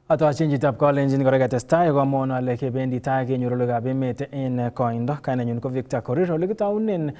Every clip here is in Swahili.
Atochinjitab kolenjin kora ketestai komwoun ale kebendi tai kenyorulukab emet en koindo. Kainenyu ko Victor Korir. Ole kitaunen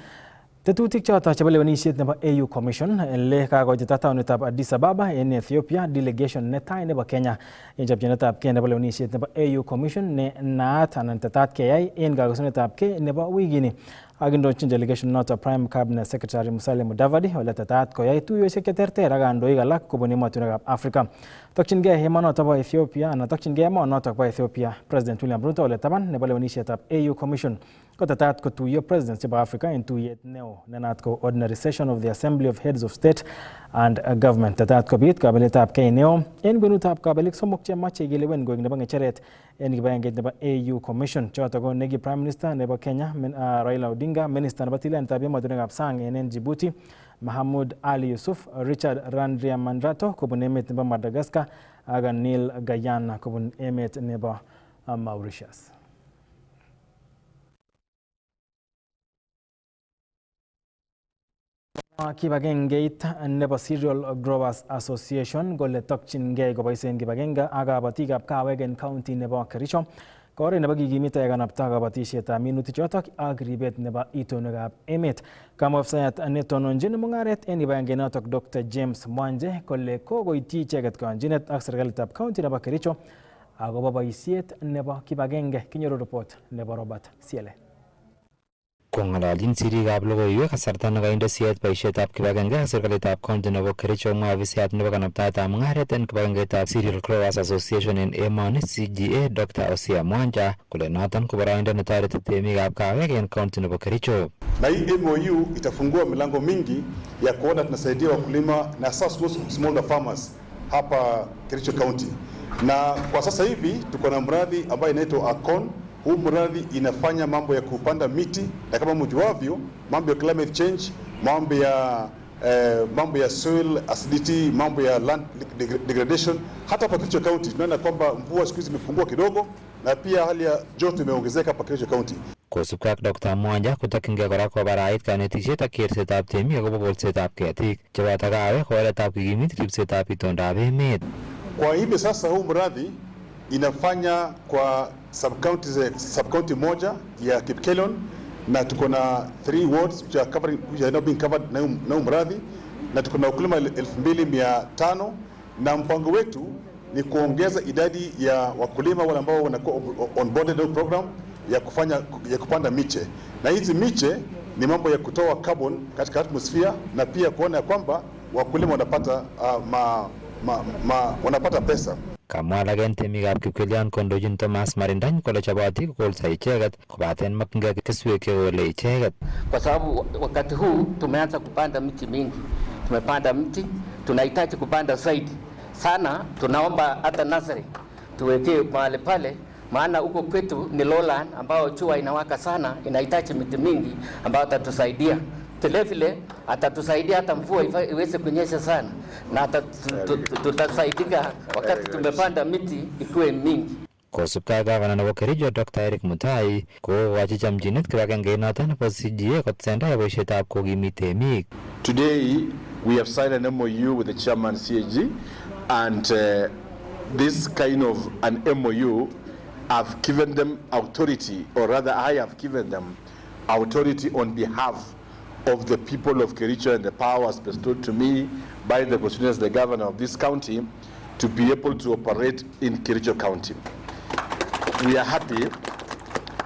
tetutik choton chebo lewenisiet nebo AU Commission ele kakoitita taonitab Addis Ababa en Ethiopia delegation netai nebo Kenya en chopchinetab kei nebo lewenisiet nebo AU Commission ne naat anan tetat keyai en kakosunetab kei nebo wikini. Akindochin delegation noto Prime Cabinet Secretary Musalia Mudavadi ole tetat koyai tuiyosiek cheterter ak kandoik alak kobun emotinwekab Africa. Tokchingei emonoto bo Ethiopia anan tokchingei emonoto bo Ethiopia President William Ruto ole taban nebo lewenisietab AU Commission ko tetat kotuiyo presidents chebo Africa en tuiyet neo nenaat ko ordinary session of the Assembly of Heads of State and Government. Tetat kobit kabeletab kei neo en kwenutab kabelik somok chemache kelewen koik nebo ngecheret en kibagengeit nebo AU Commission. Choto ko negi Prime Minister nebo Kenya Raila Odinga, Minister nebo tiletab emotinwekab sang en Djibouti Mahamud Ali Yusuf, Richard Randriamandrato kobun emet nebo Madagascar ak Neil Gayana kobun emet nebo Mauritius. Kibagengeit nebo Cereal Growers Association kole tokchingei koboisien kibagenge ak kabatikab kawek en county nebo Kericho. Kore nebo kikimit kanapta kabatisietab minutik chotok ak ribet nebo itonwekab emet. Kamofsayat netononjin mung'aret en kibagenge notok Dr. James Mwanje kole kokoityi icheket koyonjinet ak serikalitab county nebo Kericho akobo boisiet nebo kibagenge. Kinyoru report nebo Robert Siele. Kong'alalchin sirikab logoiwek kasarta nekainde siet boisietab kibagenge ak serikalitab county nebo Kericho mwa ofisiat nebo kanaptaetab mung'aret en kibagengeitab Cereal Growers Association en emoni CGA Dr. Osia Mwanja kole noton ko boroindo netoreti temikab kawek en county nebo Kericho. Na hii MOU itafungua milango mingi ya kuona tunasaidia wakulima na small farmers hapa Kericho County. Na kwa sasa hivi tuko na mradi ambayo inaitwa Akon. Huu mradi inafanya mambo ya kupanda miti na kama mjuavyo mambo ya climate change, mambo ya soil acidity, mambo ya land degradation. Hata hapa Kericho County tunaona kwamba mvua siku hizi imepungua kidogo na pia hali ya joto imeongezeka hapa Kericho County. Kosubkei ak Dr. Mwanja kotokyingei kora kobarait kanetisiet ak kersetab temik akobo kolsetab ketik cheboto kawek, oretab kikimit ribsetab itondab emet. Kwa hivi sasa huu mradi inafanya kwa sub-county moja ya Kipkelon na tuko na 3 wards which are now being covered na mradi na tuko na wakulima 2500 na mpango wetu ni kuongeza idadi ya wakulima wale ambao wanakuwa onboarded na program ya kupanda miche, na hizi miche ni mambo ya kutoa carbon katika atmosphere na pia kuona kwamba wakulima wanapata wanapata pesa. Kamwa alak temikab Kipkelion kondochin Thomas Marindany kole choboti kokolsa icheket kobaten makingei keswek chekole icheket. Kwa sababu wakati huu tumeanza kupanda miti mingi, tumepanda miti, tunahitaji kupanda zaidi sana. Tunaomba hata nursery tuwekee mahali pale, maana huko kwetu ni lowland ambao jua inawaka sana, inahitaji miti mingi ambao atatusaidia. Vile atatusaidia hata mvua iweze kunyesha sana na tutasaidika wakati tumepanda miti ikuwe mingi. Kosubkei gavana nebo Kericho Dr. Eric Mutai kokochi chamchinet kibagenge noton nebo CGA kotesendai boisietab kokimit temik. Today we have signed an MOU with the chairman CAG and this kind of an MOU have given them authority, or rather I have given them authority on behalf of the people of Kericho and the powers bestowed to me by the constitution as the governor of this county to be able to operate in Kericho County. We are happy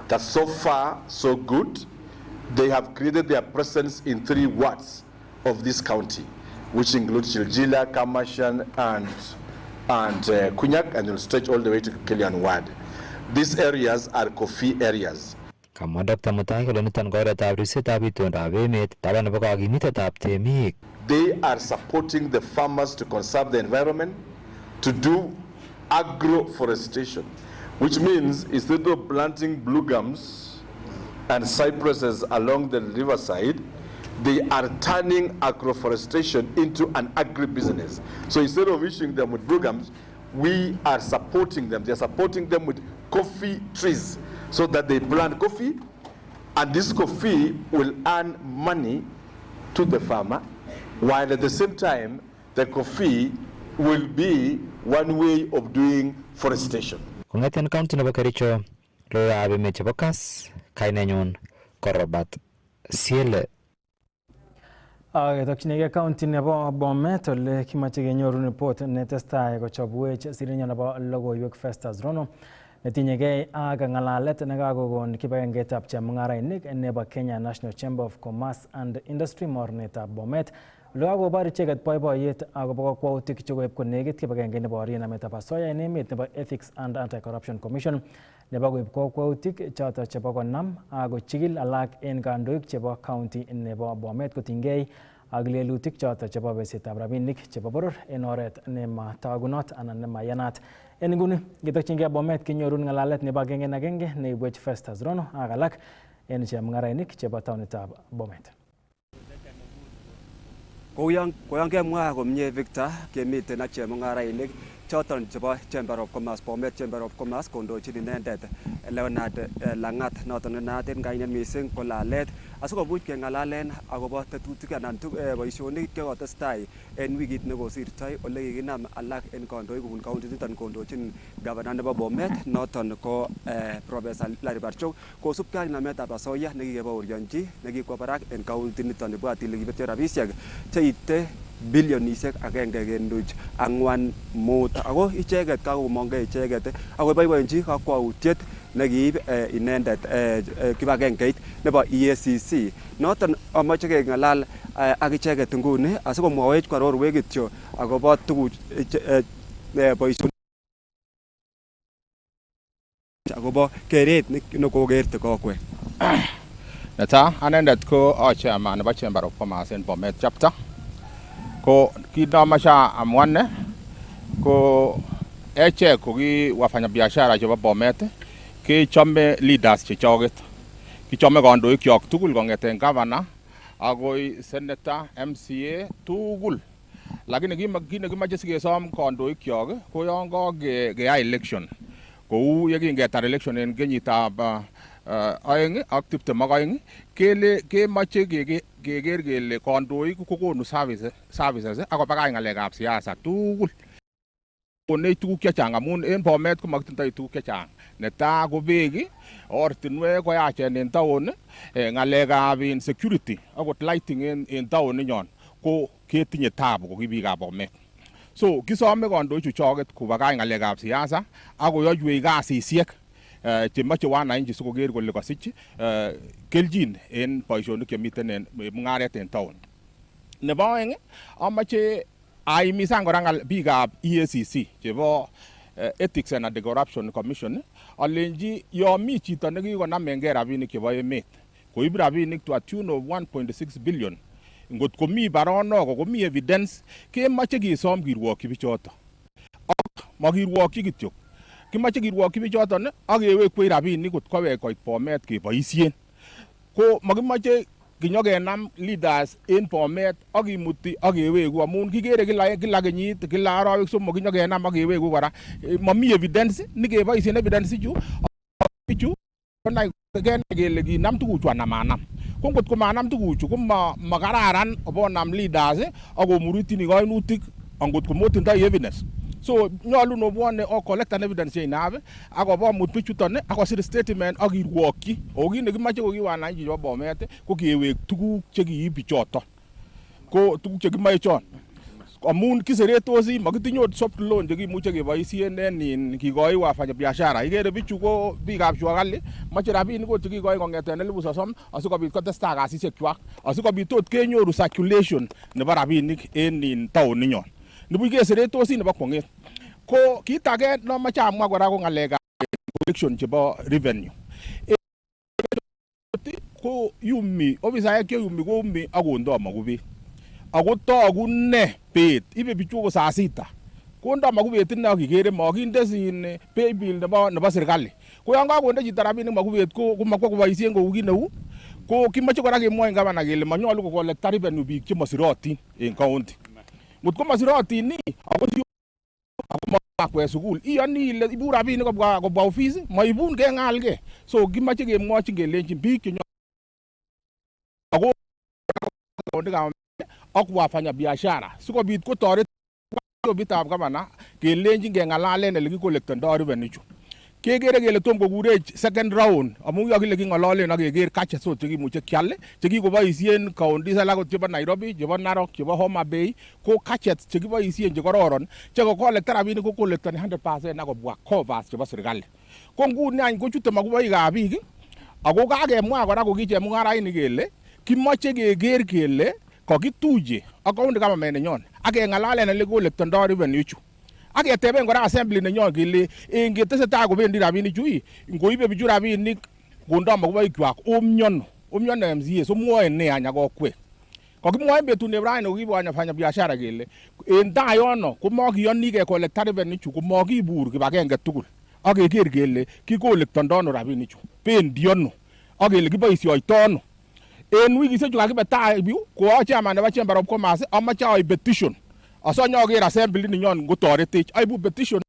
that so far so good. They have created their presence in 3 wards of this county, which include Chiljila, Kamashan and Kunyak, and will stretch all the way to Kilian ward. These areas are coffee areas. Kamwa Dr. Mutai kole niton ko oretab ribsetab itondab emet taban nebo kakimitetab temik. They are supporting the farmers to conserve the environment, to do agroforestation, which means instead of planting blue gums and cypresses along the riverside, they are turning agroforestation into an agribusiness. So instead of issuing them with blue gums, we are supporting them. They are supporting them with coffee trees, so that they plant coffee, and this coffee will earn money to the farmer, while at the same time the coffee will be one way of doing forestation. Kong'eten county nebo Kericho, logoiwekab emet chebo Kass, kainenyun ko Robert Siele. Ketokchinigei county nebo Bomet ole kimache kenyoru report netestai kochobwech sirinyo nebo logoiwek Festus Rono netinyegei ak ng'alalet nekakokon kibagengeitab chemung'arainik nebo Kenya National Chamber of Commerce and Industry mornetab Bomet ole kakobor icheket boiboiyet akobo kakwautik chekoib konekit kibagenge neborien nametab asoya en emet nebo Ethics and Anti-Corruption Commission nebo koib kakwautik choto chebo konam akochikil alak en kandoik chebo county nebo Bomet kotinygei ak lelutik choto chebo besetab rabinik chebo boror en oret nematagunot anan nemayanat. En nguni ketokchingei Bomet kenyorun ng'alalet nebo agenge en agenge neibwech Festus Rono ak alak en chemung'arainik chebo taonitab Bomet. Koyan kemwa komie Victor kemiten ak chemung'arainik choton chebo Chamber of Commerce, Bomet Chamber of Commerce kondochin inendet Leonard Lang'at noton nenaat en kainet mising ko Lalet asikobuch keng'alalen akobo tetutik anan boisionik chekotestai en wikit nekosirtoi ole kikinam alak en kandoik kobun county niton kondochin governor nebo Bomet noton ko Professor Larry Barchok kosubkei ak nametab asoya nekikebaorionji nekikwo barak en county niton nebwat ile kibetyo rabisiek cheite bilionisiek 1.45 ako icheket kakomongei icheket ako boiboenji kakwautiet nekiib inendet kibagengeit nebo EACC noton amache keng'alal ak icheket nguni asikomwawech kwarorwek kityo akobo tuguk boisionik akobo keret nekokerte kokwet. Netai anendet ko chairman nebo Chamber of Commerce en Bomet chapter. Ko kidomasha amwane ko echek ko ki wafanyabiashara chebo Bomet kechome leaders chechoget. Kichome kandoik kyok tugul kong'eten governor akoi senator, MCA tugul. Lakini kit nekimache sikesom kandoik kyok ko yon kakeyai election. Kou yekingetar election en kenyitab 2022 kemoche keker kele kandoik kokonu services akobakach ng'alekab siasa tugul. Konech tuguk chechang amun en Bomet komakitindoi tuguk chechang. Netai ko beek, ortinwek koyachen en town, ng'alekab security akot lighting en town inyon ko ketinye tabu ko biikab Bomet. So kisome kandoichu choget kobakach ng'alekab siasa akoyoywei kasisiek chemoche wananchi sikoker kole kasich keljin en boisionik chemiten en mung'aret en town. Nebo oeng amache aimisan kora biikab EACC chebo Ethics and Anti-Corruption Commission alenji yon mi chito nekikonamengei rabinik chebo emet koib rabinik to a tune of 1.6 billion ngot komi baronok komi evidence kemoche kesom kirwokyi bichoto. Ak makirwokyi kityo. Kimache kirwokyi bichoton ak kewekwech rabinik kot kowek koit Bomet keboisien. Ko makimache kinyokenam leaders en Bomet ak kimuti ak keweku amun kikere kila kenyit kila arawek somok kinyokenam ak keweku kora. Mami evidence nikeboisien evidence ichu konai kele kinam tuguchu anan manam. Ko ngot ko manam tuguchu ko makararan obonam leaders akomurutini kainutik angot komotindoi evidence. So nyolu nobwone o collect an evidence cheinab akobomut bichuton akosir statement ak kirwokyi. O kit nekimache ko kiwananchi chebo Bomet ko kewek tuguk chekiib bichoton. Ko tuguk chekimache chon. Amun kiseretosi makitinye soft loan chekimuche keboisien en kikoi wafanyabiashara. Ikere bichu ko biikab Chwakali mache rabinik ko chekikoi kong'eten 30,000 asikobit kotestai kasisiek chwak asikobit tot kenyoru circulation nebo rabinik en town ninyon. Nibuch keseretosi nebo kwong'et. Ko kit age nomache amwa kora ko ng'alekab collection chebo revenue. Ko yumi ofisaek cheyumi koumi akondo makubet. Ako togu ne bet ibe bichu ko saa sita. Kondo makubet ine akikere makinde sin pay bill nebo serikali. Ko yon kakonde chito rabinik makubet ko makwo koboisien kou kit neu. Ko kimache kora kemwoe gavana kele manyolu kokolekta revenue biik chemasirotin en county. Ngot komasirotin ako makwet sukul iyoni ile ibu rabinik kobwa office maibun keng'alge. So kimache kemwochin kelenjin biik chenyo ako ak wafanya biashara sikobit kotoret bitab gavana kelenjin kengalalen ele kikolektondoi revenue chu. Kekere kele tom kokurech second round amu yakile kingololen ak keker catches ot chekimuche kyal chekikoboisien counties alak chebo Nairobi, chebo Narok, chebo Homa Bay ko catches chekiboisien chekororon chekokolekta rabinik ko kolektoni 100% akobwa covers chebo serikali. Ko nguni any kochute makuboikab biik ako kakemwa kora ko kichemung'arainik kele kimoche keker kele kokituje ak county government nenyon ak keng'alalen ele kolektondoi revenue chu. Ak keteben kora assembly nenyon kele ngetesetai kobendi rabinik chu ngoibe bichu rabinik kondoi makuboikwak omiono MCA so mwoe ne any akokwek. Kokimwoe betut nebo raini kokibwanya fanya biashara kele en tai yono komokiyoni kekolekta revenue chu komokibur kibagenge tugul ak keker kele kikolektondoi ano rabinik chu bendi ano ak kele kiboisioito ano. En wikisiek chu kakibe tai yu ko chairman nebo Chamber of Commerce amache aib petition asonyoker assembly ninyon ngotoretech aibu petition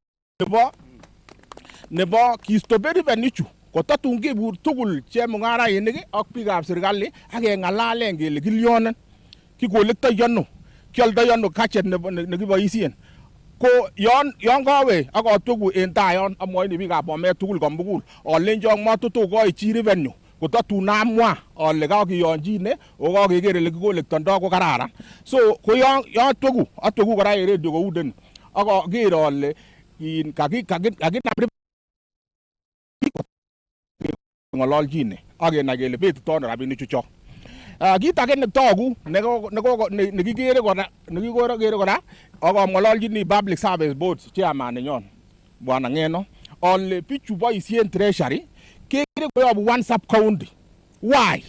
nebo kisto revenue chu kotatun kibur tugul chemung'arainik ak biikab serikali ak keng'alalen kele kilyonen kikolektoi ano kioldoi ano gadget nekiboisien ko yon kawe ak atwegu en tai yon amwoini biikab Bomet tugul komugul alenjong matotokoi chi revenue kotatun amwa ale kakiyonjine o kakeker ele kikolektondoi ko kararan. So ko yon atwegu kora en radio kouden ak aker ale kakinam ng'ololjine ak kenai kele betito ano rabinik chuchok. Kit age netogu nekikere kora ak ang'ololjini Public Service Board chairman nenyon Bwana Ng'eno ale bichu boisien treasury kekere koyobu one sub county. Why?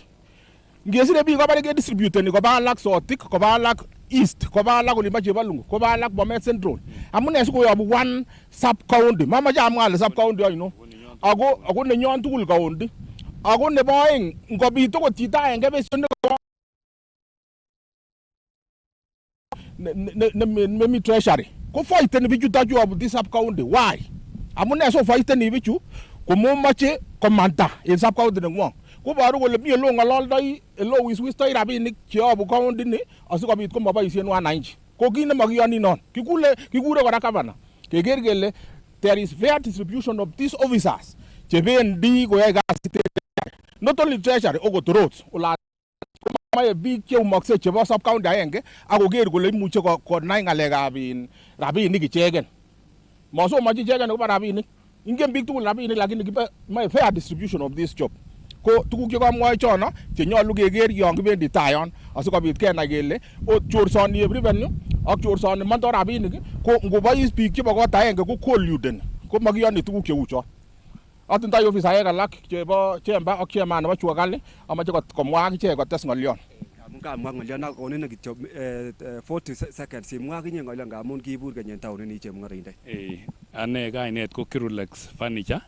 Ngesire biik kobare kedistributeni koba alak Sotik, koba alak East, koba alak Olimbo Chebalungu, koba alak Bomet Central. Amune sikoyobu one sub county. Mamache amwa ale sub county oino. Ako nenyon tugul county. Ako nebo oeng ngobit okot chito agenge besyo nemi treasury ko fighten bichuto chu yobu this sub county. Why? Amune so fighten bichu komomoche komanda en sub county nengwong. Koboru kole mi elo ng'ololdoi elo wiswistoi rabinik cheyobu county ni asikobit komoboisien wananchi. Ko kit nemakiyoni non. Kikure kora governor keker kele there is fair distribution of these officers chebendi koyoe kasit not only treasury okot roads komae biik cheumokse chebo sub county agenge akoker kole imuche konai ng'alekab rabinik ichegen. Mosomochi ichegen akobo rabinik. Ingen biik tugul rabinik lakini kibe fair distribution of this job. Ko tuguk chekamwoe chono chenyolu keker yon kibendi tai yon asikobit kenai kele chorsoni revenue ak chorsoni mondo rabinik ko ngobois biik chebo kot agenge ko colludeni ko makiyoni tuguk cheu chon. Atindoi ofisaek alak chebo chamber ak chairman nebo Chuakali amache komwa akichek kotes ng'olyon. Kamwa ng'olyon ak konin kityo 40 seconds imwa akinye ng'olyon ngamun kiibur keny en taonit ni chemung'araindet. Ane kainet ko Kirulex Furniture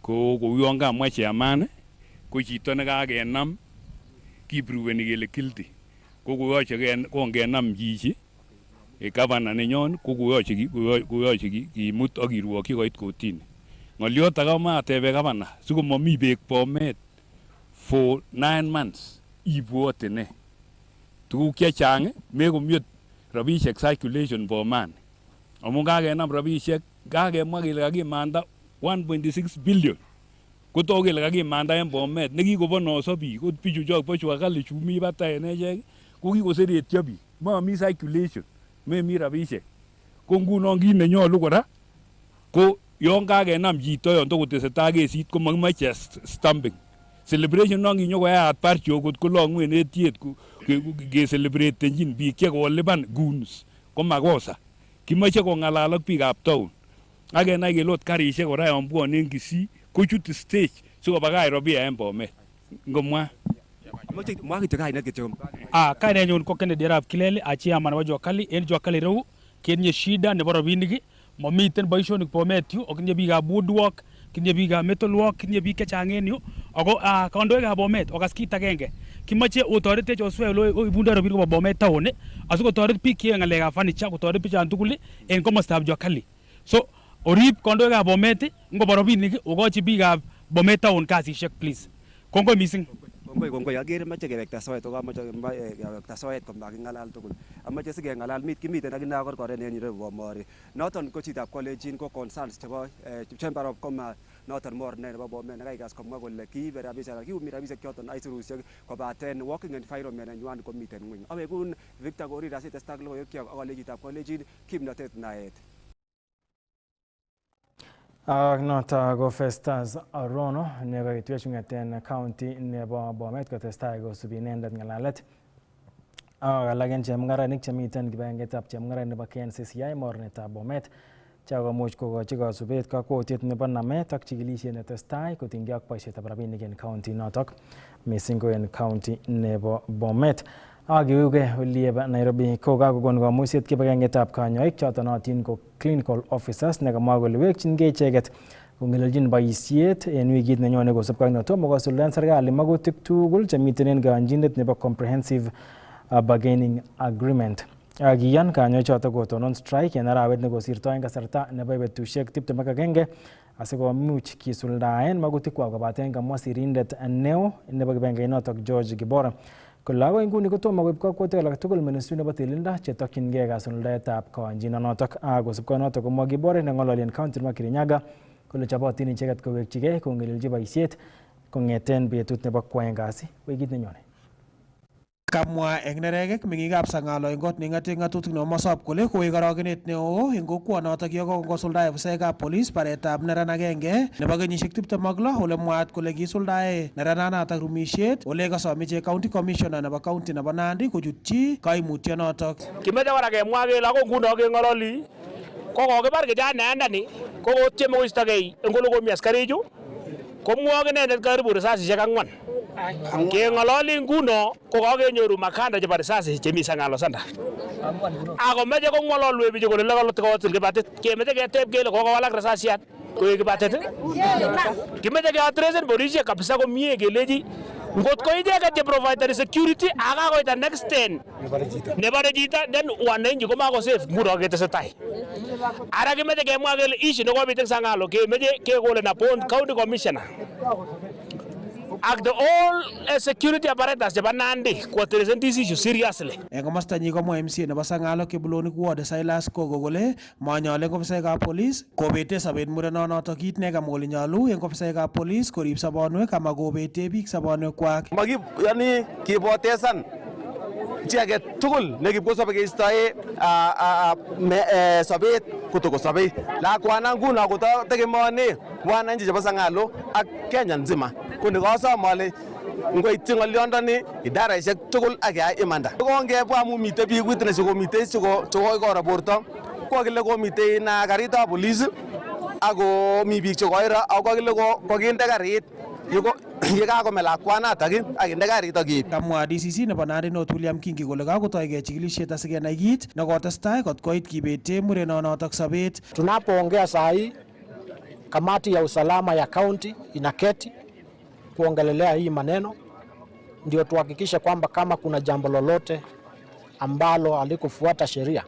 ko kouyon kamwa chairman ko chito nekakenam kipruveni kele guilty ko koyoche kongenam chichi governor nenyon ko koyoche kimut ak kirwokyi koit kotini. Ng'olyot age matebe governor sikomomi beek Bomet for 9 months ibwote ne tuguk chechang mekomyot rabisiek circulation Bomani amun kakenam rabisiek kakemwa kele kakimanda 1.6 billion kotogu kele kakimanda en Bomet nekikobonoso biik ko bichu chok bo Chuakali chu mi batai en echek ko kikoseretyo biik momi circulation memi rabisiek. Ko ngunon kit nenyolu kora ko yon kakenam chito yon tokotesetai kesit ko makimoche stamping celebration non kinyokoyat party okot kolong'u en etiet keselebratenchin biik chekolipan goons ko makosa. Kimoche kong'alal ak biikab town ak kenai kele ot karisiek kora yon bwone en Kisii kochut stage sikobakach Robia en Bomet. Ngomwa Mwa kityo kainet kityo. Kainenyun ko Kennedy Arap Kilele chairman nebo Chuakali en Chuakali reu ketinye shida nebo rabinik momiten boisionik Bomet yu okinye biikab woodwork kinye biikab metalwork kinye biik chechang en yu ako kandoikab Bomet okas kit agenge kimoche otoretech oswe oibundo rabinik koba Bomet town asikotoret biik cheyoe ng'alekab furniture kotoret biichan tugul en komostab Chuakali. So orib kandoikab Bomet ngoba rabinik okochi biikab Bomet town kasisiek please. Kongoi missing. Kongoi agere mache kewekta soet ko kamache kewekta soet komakingalal tugul. Amache sikengalal kimiten ak ina korkoren en yire Bomori. Noton ko chitab college ko concerns chebo Chamber of Commerce noton morne nebo Bomet nekaikas komwa kole kiibe rabisiek kiumi rabisiek choton aisurusiek kobaten working environment nenywan komiten ngweny. Awekun Victor Korir asitestai ak logoiwekyok ak ale chitab college kimnotet naet. Nota ko Festus Arono nebo kituechungeten county nebo Bomet kotestai kosubi inendet ngalalet. Alak en chemung'arainik chemiten kibagengetab chemung'arainik nebo KNCCI mornetab Bomet chakomuch kokochi kasubet kakwoutiet nebo namet ak chikilisiet netestai kotinygei ak boisietab rabinik en county notok missing ko en county nebo Bomet. Akiuge olieb Nairobi ko kakokon kamuiset kibagengetab kanyoik choton nootin ko clinical officers nekamwa kole wekchingei icheket kong'ololjin boisiet en wikit nenyone kosubkei ak netomo kosuldaen serikali magutik tugul chemiten en kayanjinet nebo comprehensive bargaining agreement. Kiyan kanyoik choton kotonon strike en arawet nekosirto en kasarta nebo betusiek 21 asikomuch kisuldaen magutikwak kobaten kamwa sirindet neo nebo kibagengenotok George Gibora kole agoi nguni kotomo koib kakwautik alak tugul ministry nebo tililindo chetokyingei kasuldaetab kayanjinonotok. Kosubkei notok komwa Gibora neng'ololi en county nebo Kirinyaga kole chobotin icheket kowekchigei kong'ololji boisiet kong'eten betut nebo kwaeng kasi wikit nenyone. Kamwa eng neregek meng'ikab Sang'alo eng kot neng'ate ng'atutik nebo Mosop kole koek arogenet neo eng kokwonotok yekokosuldae ofisaekab polis baretab neran agenge nebo kenyisiek 26 ole mwaat kole kisuldae nerananotok rumisiet ole kasom ichek county commissioner nebo county nebo Nandi kochutchi kaimutyonotok. Kimeche kora kemwa kele ako nguno keng'ololi ko kokibar kijanayandani ko kotieme koistogei eng ole komi askarichu komwok inendet karibu risasisiek 4. Keng'ololi nguno ko kakenyoru makanda chebo risasi chemi Sang'alo Center. Ako meche kong'ololwe bichu kole kotil kibatit. Kemeche keteb kele kokowalak risasiat koek kibatit. Kimeche keatresen polisiek kabisa komie keleji ngot ko icheket che provide security akakoita next 10 nebare chito then wananchi komako safe nguno ketesetai. Ara kimeche kemwa kele issue nekobit eng Sang'alo kemeche kekole na bond county commissioner ak the all security apparatus chebo Nandi kuatresen this issue seriously. Eng komasta nyi komwa MC nebo Sang'alo Kebuloni Ward Silas Kogo kole manyole ofisaekab polis kobete sobet murenonotok kit nekamwa kole nyolu eng ofisaekab polis korib sobonwek ama kobete biik sobonwekwak. Yani kipotesan chi age tugul nekipkosobe keistoe sobet kotokosobe. Lakwana nguno kotegemeane wananchi chebo Sang'alo ak Kenya nzima. Koni kosom ale ngoityi ng'olyondoni idaraisiek tugul ak keyai imanda. Kongebwa amu mitei biik witness komitei chekoikoro borto kokile komitei na karitab polis ako mi biik chekoiro ako kokile kokinde karit yekakome lakwanatak ak inde karit ak keib. Kamwa DCC nebo Nandi North William Kingi kole kakotoigei chikilisiet asikenai kit nekotestai kot koit kibete murenonotok sobet. Tunapoongea saa hii kamati ya usalama ya county inaketi kuongelelea hii maneno ndio tuhakikishe kwamba kama kuna jambo lolote ambalo halikufuata sheria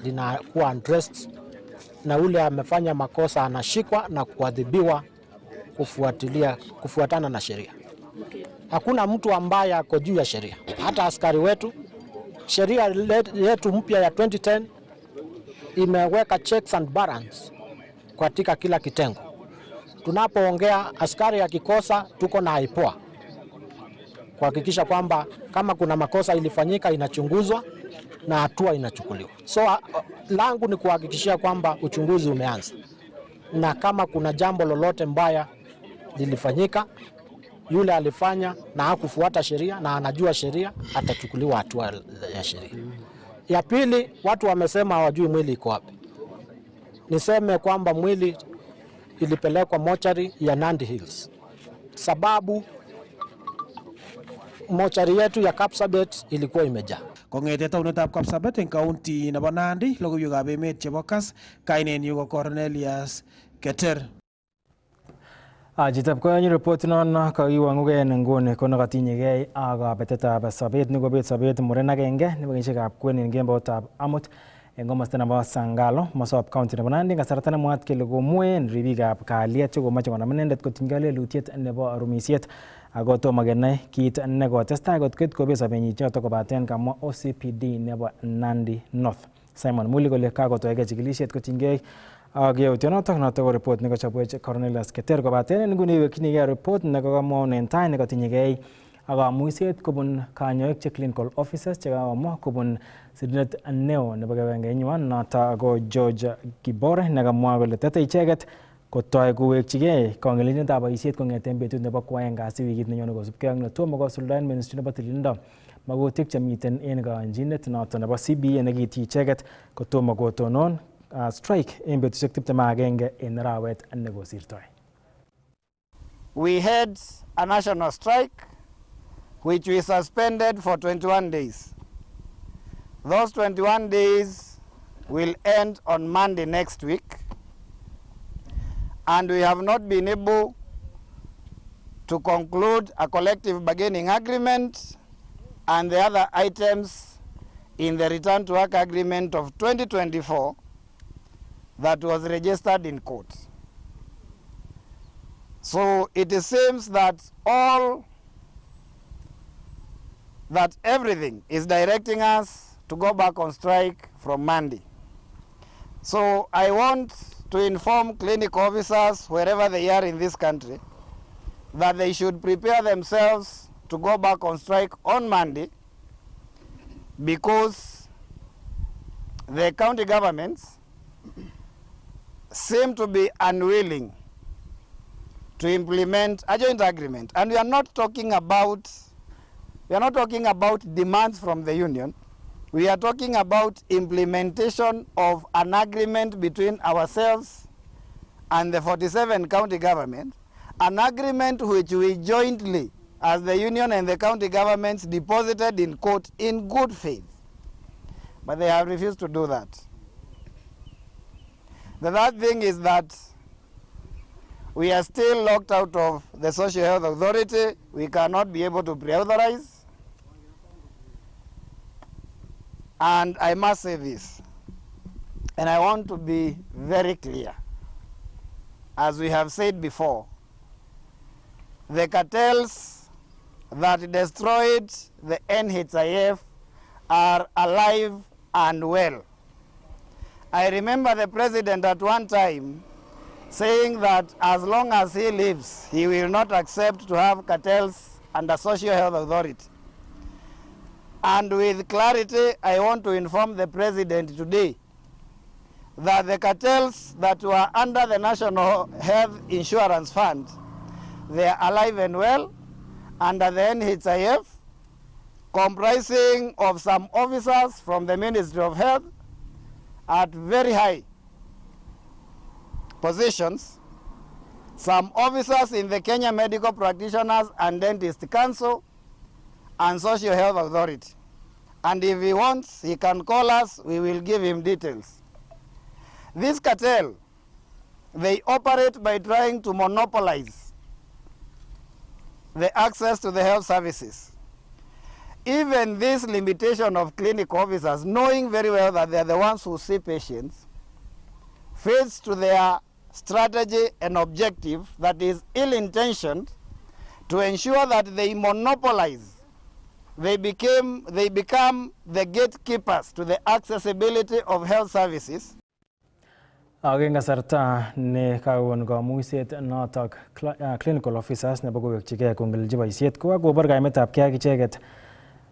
linakuwa addressed na ule amefanya makosa anashikwa na kuadhibiwa kufuatana na sheria. Hakuna mtu ambaye ako juu ya sheria. Hata askari wetu, sheria yetu mpya ya 2010 imeweka checks and balances katika kila kitengo. Tunapoongea askari akikosa tuko na IPOA kuhakikisha kwamba kama kuna makosa ilifanyika inachunguzwa na hatua inachukuliwa. So langu ni kuhakikishia kwamba uchunguzi umeanza, na kama kuna jambo lolote mbaya lilifanyika, yule alifanya na hakufuata sheria na anajua sheria, atachukuliwa hatua ya sheria. Ya pili, watu wamesema hawajui mwili iko wapi. Niseme kwamba mwili ilipelekwa mochari ya Nandi Hills. Sababu mochari yetu ya Kapsabet ilikuwa imejaa. Kong'ete taunetab Kapsabet eng county nebo Nandi, logoiwekab emet chebo Kass, kainenyu ko Cornelius Keter. Chitab koyanyi report non kakiwang'ugei en nguni ko nekatinyegei ak kabetetab sobet nekobet sobet muren agenge nebo kenyisiekab kwen en kemboutab amut eng komosta nebo Sangalo Mosop County nebo Nandi kasarta nemwaat kele komuen ribikab kalyet chekomoche konam inendet kotinygei lelutiet nebo rumisiet ako tomo kenai kit nekotestai kot koit kobet sobenyin choto kobaten kamwa OCPD nebo Nandi North Simon Muli kole kakotoege chikilisiet kotinygei ak yautionotok notok ko report nekochobwech Cornelius Keter kobaten nguni iwekyinigei report nekokamwaun en tai nekotinyegei ak kamuiset kobun kanyoik che clinical officers chekakomwa kobun sirindet neo nebo kibagengeinywan noto ko George Kibore nekamwa kole tete icheket kotoi kowekchigei kong'elelyetab boisiet kong'eten betut nebo kwaeng kasi wikit nenyone kosubkei ak netomo kosuldaen ministry nebo tililindo magutik chemiten en kayanchinet noto nebo CBA nekiityi icheket kotomo kotonon strike en betusiek 21 en arawet nekosirtoi. We had a national strike which we suspended for 21 days. Those 21 days will end on Monday next week, and we have not been able to conclude a collective bargaining agreement and the other items in the return to work agreement of 2024 that was registered in court. So it seems that everything is directing us to go back on strike from Monday. So I want to inform clinic officers wherever they are in this country that they should prepare themselves to go back on strike on Monday, because the county governments seem to be unwilling to implement a joint agreement. And we are not talking about demands from the union. We are talking about implementation of an agreement between ourselves and the 47 county governments, an agreement which we jointly, as the union and the county governments, deposited in court in good faith. But they have refused to do that. The third thing is that we are still locked out of the Social Health Authority. We cannot be able to pre-authorize. And I must say this, and I want to be very clear. As we have said before, the cartels that destroyed the NHIF are alive and well. I remember the president at one time saying that as long as he lives, he will not accept to have cartels under Social Health Authority. And with clarity, I want to inform the president today that the cartels that were under the National Health Insurance Fund, they are alive and well under the NHIF, comprising of some officers from the Ministry of Health at very high positions, some officers in the Kenya Medical Practitioners and Dentist Council, and Social Health Authority. And if he wants, he can call us, we will give him details. This cartel, they operate by trying to monopolize the access to the health services. Even this limitation of clinic officers, knowing very well that they are the ones who see patients, fits to their strategy and objective that is ill-intentioned to ensure that they monopolize. They become the gatekeepers to the accessibility of health services. Eng kasarta ne kakon kamuiset notok clinical officers nebo kowekchigei kong'elelchi boisiet ko kakobor kaimetabkei ak icheket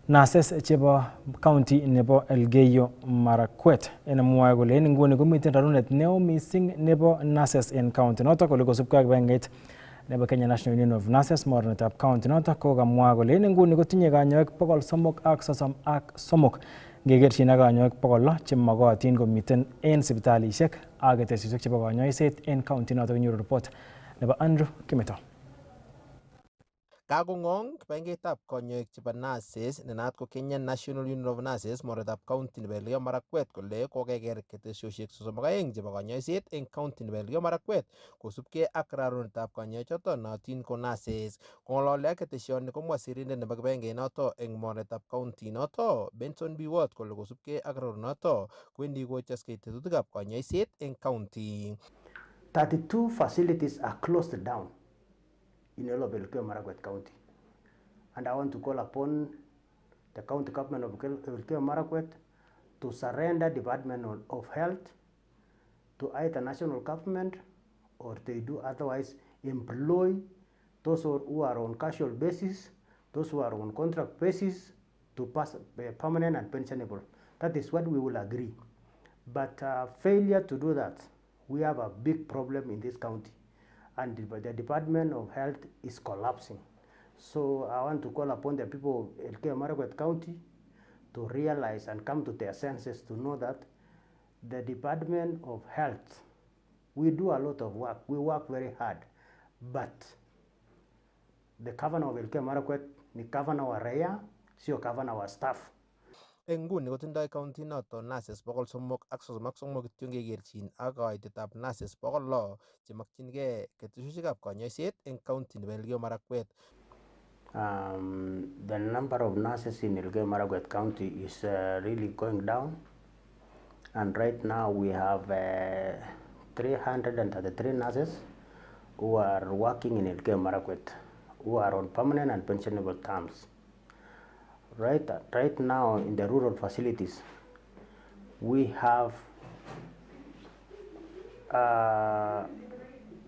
nurses chebo county nebo Elgeyo Marakwet enemwoe kole en nguni komiten rarunet neo missing nebo nurses en county notok kole kosubkei ak kibagengeit nebo Kenya National Union of Nurses mornetab county notok ko kamwa kole en nguni kotinye kanyoik 333 ngekerchin ak kanyoik 600 chemokotin komiten en sipitalisiek ak ketesisiek chebo kanyoiset en county notok. Nyoru report nebo Andrew Kimeto. Kagongong kibagengeitab konyoik chebo nurses nenaat ko Kenya National Union of Nurses moretab county nebo Elgeyo Marakwet kole kokeker ketesiosiek 32 chebo konyoiset eng county nebo Elgeyo Marakwet kosubkei ak rarunetab konyoichoto nootin ko nurses. Kong'ololi ak ketesioni komwa sirindet nebo kibagengeit noto eng moretab county noto Benson B. Watt kole kosubkei ak rarunoto kwendi kochaskei tetutikab konyoiset eng county. 32 facilities are closed down in Elgeyo Marakwet County. And I want to call upon the county government of Elgeyo Marakwet to surrender Department of Health to either national government, or they do otherwise employ those who are on casual basis, those who are on contract basis to pass permanent and pensionable. That is what we will agree. But failure to do that, we have a big problem in this county, and the Department of Health is collapsing. So I want to call upon the people of Elgeyo Marakwet County to realize and come to their senses to know that the Department of Health, we do a lot of work, we work very hard, but the governor of Elgeyo Marakwet ni governor wa raia, sio governor wa staff. Eng nguni kotindoi county noto nurses 333 kityo ngekerchin ak kaitetab nurses 600 chemakchingei ketesiosiekab konyoiset eng county nebo Elgeyo Marakwet. The number of nurses in Elgeyo Marakwet County is really going down, and right now we have 333 nurses who are working in Elgeyo Marakwet, who are on permanent and pensionable terms. Right now in the rural facilities, we have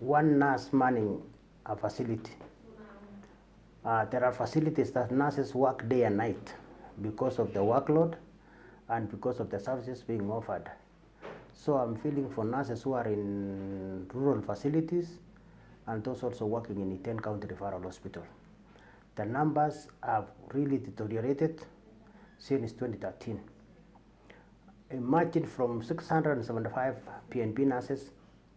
one nurse manning a facility. There are facilities that nurses work day and night because of the workload and because of the services being offered. So I'm feeling for nurses who are in rural facilities and those also working in Iten County Referral Hospital. The numbers have really deteriorated since 2013. Imagine from 675 PNP nurses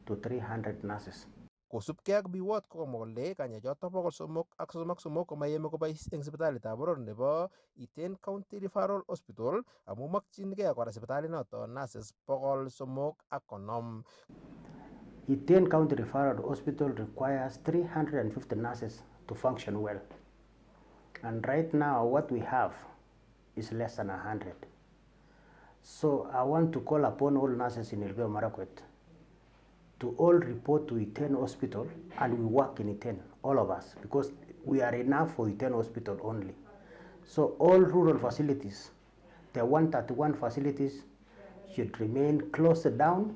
to 300 nurses. Kosubkei ak biwot kokomwa kole kanyachoto 333 komayeme kobois eng sipitalitab boror nebo Iten County Referral Hospital amu makchingei kora sipitalinoto nurses 350. Iten County Referral Hospital requires 350 nurses to function well. And right now what we have is less than 100. So I want to call upon all nurses in Elgeyo Marakwet to all report to Iten Hospital, and we work in Iten, all of us, because we are enough for Iten Hospital only. So all rural facilities, the 131 facilities, should remain closed down,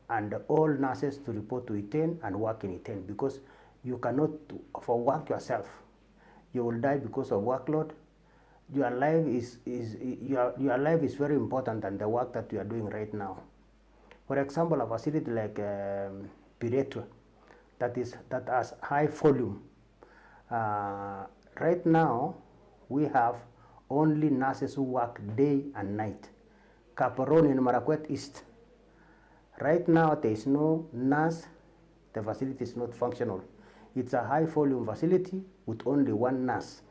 and all nurses to report to Iten and work in Iten, because you cannot overwork yourself. You will die because of workload. Your life is very important than the work that you are doing right now. For example, a facility like Piretwa, that has high volume. Right now, we have only nurses who work day and night. Kaporoni in Marakwet East. Right now, there is no nurse. The facility is not functional. It's a high volume facility with only one nurse.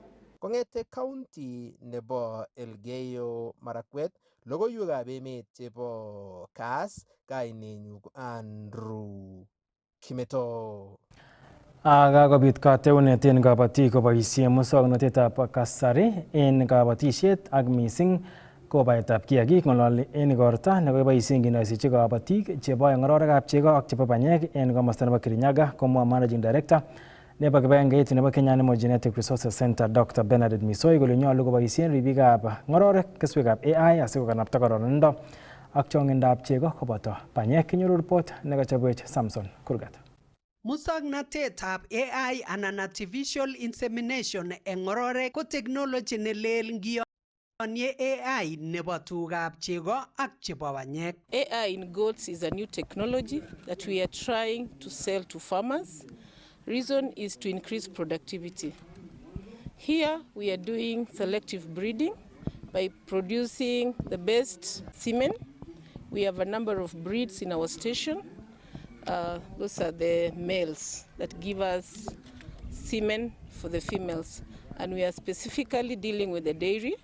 Kongete county nebo Elgeyo Marakwet, logoiwekab emet chebo Kass, kainenyu Andrew Kimeto. Kakobit kateunet en kabatik koboisie muswoknotetab kasari en kabatisiet ak mising ko baetab kiagik. Ng'ololi en igorta nekoboisien kinoisechi kabatik cheboe ng'ororekab chego ak chebo banyek en komosta nebo Kirinyaga, komwa Managing Director nebo kibagengeit nebo Kenya Animal Genetic Resources Center Dr. Bernard Misoi kole nyolu koboisien ribikab ng'ororek keswekab AI asikokanapta kororonindo ak chong'indab chego koboto banyek. Kinyoru report nekachobwech Samson Kurgat. Musoknotetab AI anan artificial insemination eng ng'ororek ko technology nelel ngiyonye AI nebo tugab chego ak chebo banyek. AI in goats is a new technology that we are trying to sell to farmers. Reason is to increase productivity. Here we are doing selective breeding by producing the best semen. We have a number of breeds in our station. Those are the males that give us semen for the females, and we are specifically dealing with the dairy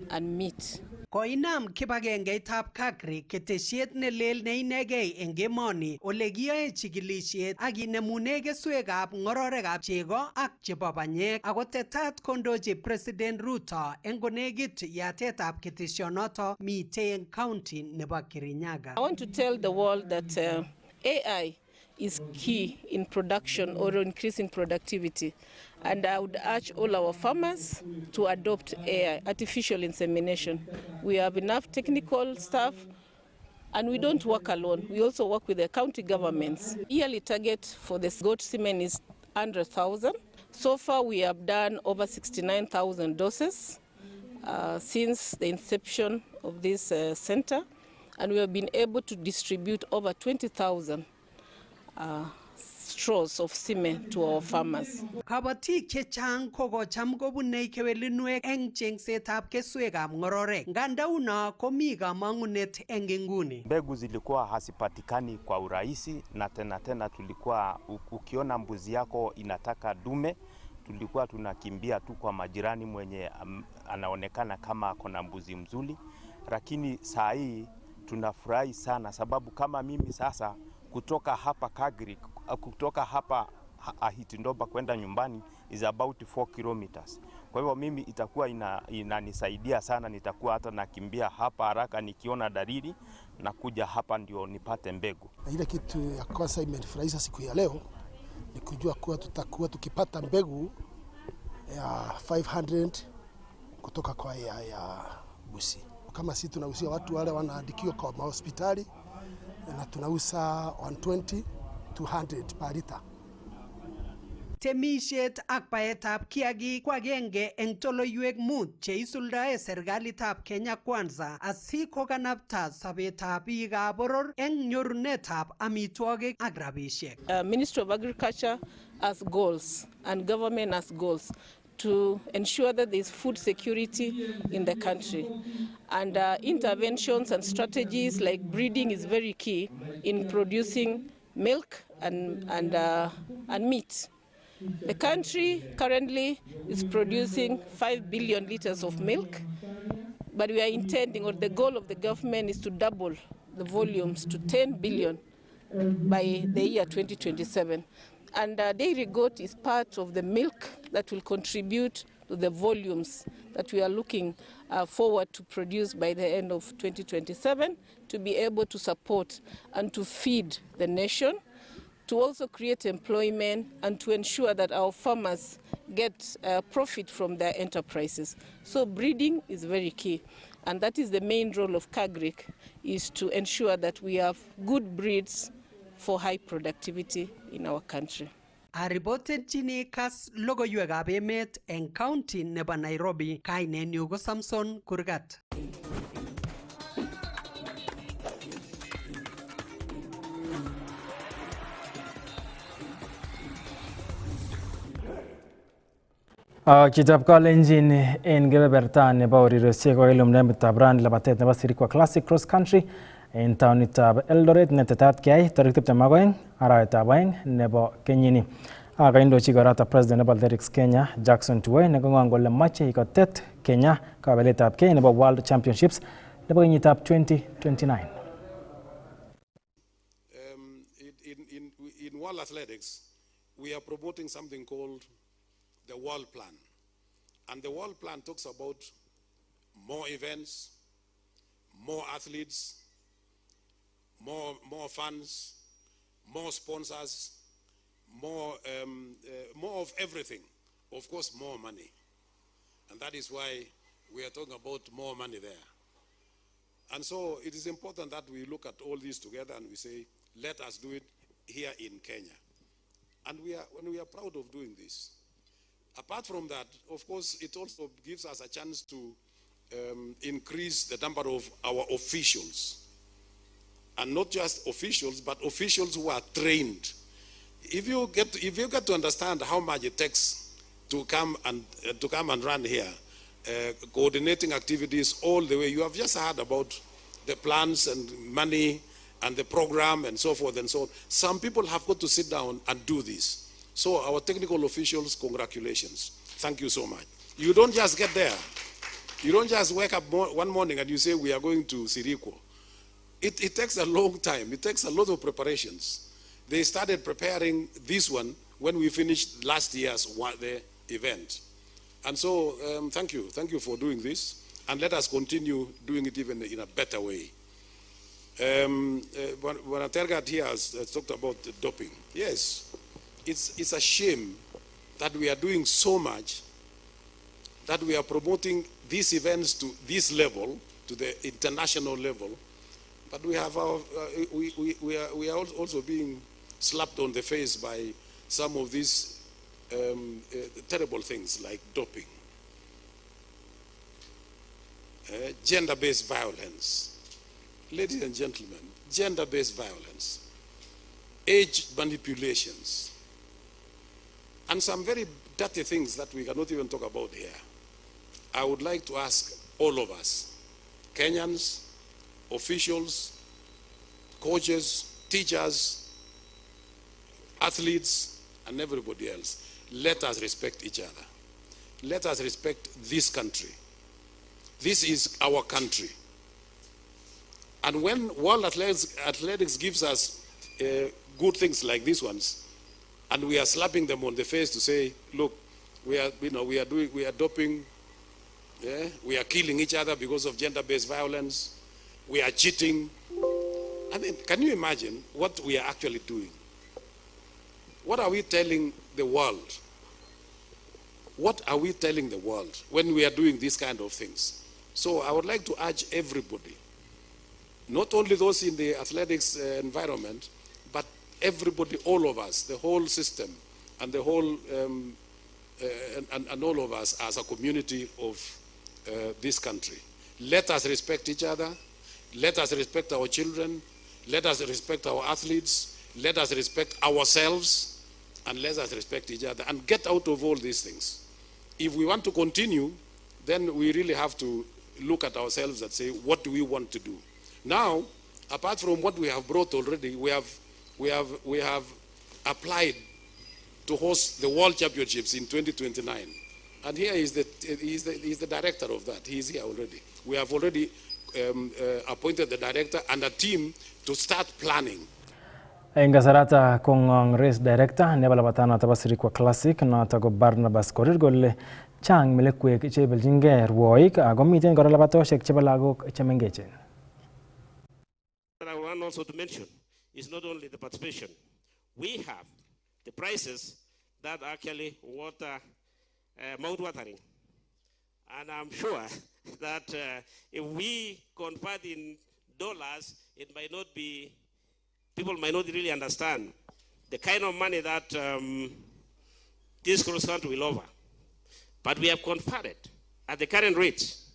and meat. Koinam kibagengeitab Kagri ketesiet ne leel ne inegei eng emoni ole kiyoe chikilisiet ak kinemune keswekab ng'ororekab chego ak chebo banyek ako tetat kondochi President Ruto eng konekit yatetab ketesionoto mitei eng county nebo Kirinyaga. I want to tell the world that AI is key in production or increasing productivity. And I would urge all our farmers to adopt AI, artificial insemination. We have enough technical staff, and we don't work alone. We also work with the county governments. Yearly target for the goat semen is 100,000. So far, we have done over 69,000 doses since the inception of this center, and we have been able to distribute over 20,000 straws of semen to our farmers. Kabatik chechang kokocham kobunei kewelinwek eng chengsetab keswekab ng'ororek. Ngandauno komi kamang'unet eng inguni. Mbegu zilikuwa hasipatikani kwa urahisi, na tena tulikuwa ukiona mbuzi yako inataka dume, tulikuwa tunakimbia tu kwa majirani mwenye anaonekana kama akona mbuzi mzuri. Lakini saa hii tunafurahi sana sababu kama mimi sasa kutoka hapa Kagri, kutoka hapa Ahitindoba kwenda nyumbani is about 4 kilometers. Kwa hivyo mimi itakuwa inanisaidia sana, nitakuwa hata nakimbia hapa haraka nikiona dalili na kuja hapa ndio nipate mbegu. Ile kitu ya kwanza imenifurahisha siku ya leo ni kujua kuwa tutakuwa tukipata mbegu ya 500 kutoka kwa ya busi. Kama sisi tunausia watu wale wanaandikiwa kwa hospitali na tunauza 120 200 per liter. Temisiet ak baetab kiagik ko agenge eng toloiwek mut che isuldae serikalitab Kenya Kwanza asikokanapta sobetab biikab boror eng nyorunetab amitwogik ak rabisiek. Ministry of Agriculture has goals and government has goals to ensure that there is food security in the country. And interventions and strategies like breeding is very key in producing milk and meat. The country currently is producing 5 billion liters of milk, but we are intending, or the goal of the government is to double the volumes to 10 billion by the year 2027. And dairy goat is part of the milk that will contribute to the volumes that we are looking forward to produce by the end of 2027 to be able to support and to feed the nation, to also create employment and to ensure that our farmers get profit from their enterprises. So breeding is very key, and that is the main role of Kagrik, is to ensure that we have good breeds for high productivity in our country. Aripotenchini Kass logoiwekab emet eng county nebo Nairobi, kainenyu ko Samson Kurgat. Kitab kalenjin en kebeberta nebo ureriosiek koilum nemetab rani labatet nebo Sirikwa Classic Cross Country en taonitab Eldoret netetat keyai tarik 22 arawetab 2 nebo kenyini. Kaindochi korata President nebo Athletics Kenya Jackson Tuwei nekong'ong kole mache ikotet Kenya kabeletab kei nebo World Championships nebo kenyitab 2029. In World Athletics, we are promoting something called the World Plan. And the World Plan talks about more events, more athletes, more funds, more sponsors, more of everything. Of course, more money. And that is why we are talking about more money there. And so it is important that we look at all these together and we say, let us do it here in Kenya. And we are proud of doing this. Apart from that, of course, it also gives us a chance to increase the number of our officials. And not just officials, but officials who are trained. If you get to understand how much it takes to come and run here, coordinating activities all the way, you have just heard about the plans and money and the program and so forth and so on. Some people have got to sit down and do this. So our technical officials, congratulations. Thank you so much. You don't just get there. You don't just wake up one morning and you say, we are going to Sirikwo. It takes a long time. It takes a lot of preparations. They started preparing this one when we finished last year's the event. And so thank you. Thank you for doing this. And let us continue doing it even in a better way. When Tergat here has talked about doping, yes, it's a shame that we are doing so much, that we are promoting these events to this level, to the international level, but we have our, we are also being slapped on the face by some of these terrible things like doping, gender-based violence. Ladies and gentlemen, gender-based violence, age manipulations, and some very dirty things that we cannot even talk about here. I would like to ask all of us, Kenyans, officials, coaches, teachers, athletes, and everybody else, let us respect each other. Let us respect this country. This is our country. And when World Athletics gives us good things like these ones, and we are slapping them on the face to say, look, we are doping, yeah? We are killing each other because of gender-based violence, we are cheating. I mean, can you imagine what we are actually doing? What are we telling the world? What are we telling the world when we are doing these kind of things? So I would like to urge everybody, not only those in the athletics environment, but everybody, all of us, the whole system, and the whole, and all of us as a community of this country. Let us respect each other. Let us respect our children. Let us respect our athletes. Let us respect ourselves. And let us respect each other and get out of all these things. If we want to continue, then we really have to look at ourselves and say, what do we want to do? Now, apart from what we have brought already, we have applied to host the World Championships in 2029. And here is the director of that. He is here already. We have already appointed the director and a team to start planning. Engasarata kong race director nebala batana tabasiri kwa classic na tago Barnabas korir golle chang melekwe chebel jinger woik agomiten gorala batoshek chebalago chemengechen. What I want also to mention is not only the participation. We have the prices that actually water mouth-watering. And I'm sure that if we convert in dollars, it might not be, people might not really understand the kind of money that this cross-country will offer. But we have converted at the current rates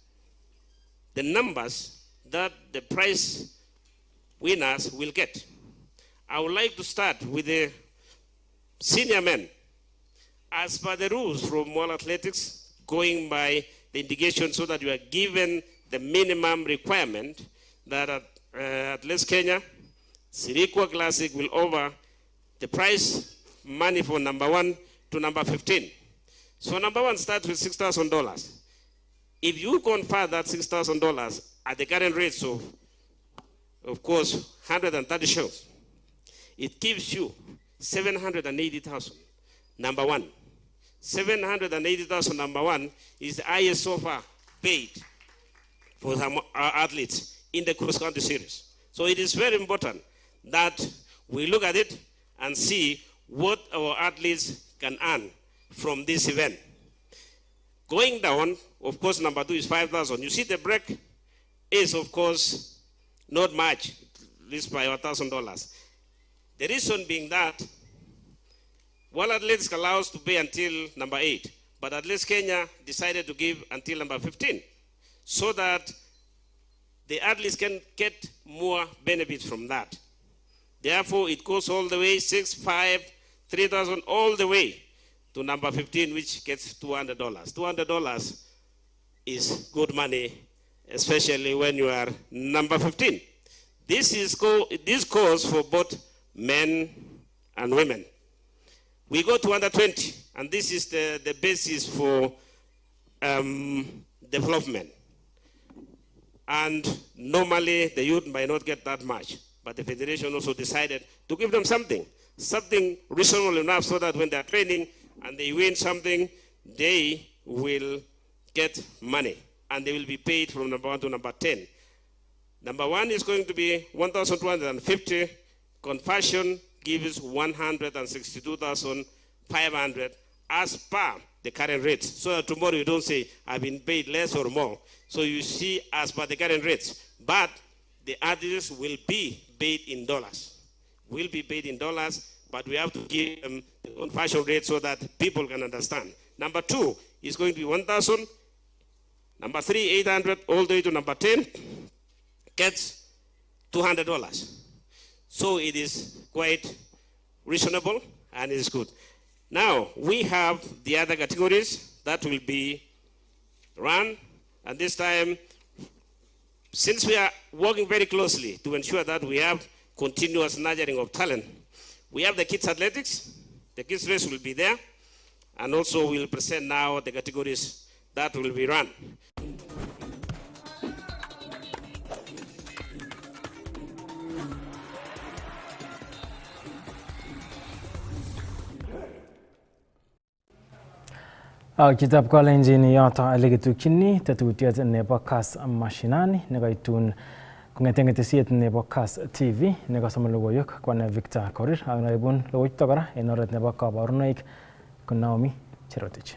the numbers that the prize winners will get. I would like to start with the senior men. As per the rules from World Athletics, going by the indication so that you are given the minimum requirement that at least Kenya, Sirikwa Classic will offer the prize money for number 1 to number 15. So number 1 starts with $6,000. If you convert that $6,000 at the current rates of course, 130 shows, it gives you 780,000. Number 1. 780,000 number 1 is the highest so far paid for some athletes in the cross-country series. So it is very important that we look at it and see what our athletes can earn from this event. Going down, of course, number 2 is 5,000. You see the break is, of course, not much, at least by $1,000. The reason being that World Athletics allows to pay until number 8, but at least Kenya decided to give until number 15, so that the athletes can get more benefits from that. Therefore, it goes all the way, 6, 5, 3,000, all the way to number 15, which gets $200. $200 is good money, especially when you are number 15. This goes for both men and women. We go to under 20, and this is the basis for development. And normally the youth might not get that much, but the federation also decided to give them something reasonable enough so that when they're training and they win something, they will get money and they will be paid from number 1 to number 10. Number 1 is going to be 1,250. Conversion gives 162,500 as per the current rates. So that tomorrow you don't say, I've been paid less or more. So you see as per the current rates. But the artists will be paid in dollars. Will be paid in dollars, but we have to give them the conversion rate so that people can understand. Number 2 is going to be 1,000. Number 3, 800, all the way to number 10, gets $200. So it is quite reasonable and it is good. Now, we have the other categories that will be run, and this time, since we are working very closely to ensure that we have continuous nurturing of talent, we have the kids athletics, the kids race will be there, and also we'll present now the categories that will be run. Kitab kolenjin yoto olekitukchini tetutiet nebo Kass Mashinani nekoitun kong'eten ketesiet nebo Kass TV nekosome logoiwek kwane Victor Korir ak naibun logoichuto kora en oret nebo kabarunoik ko Naomi Cherotich.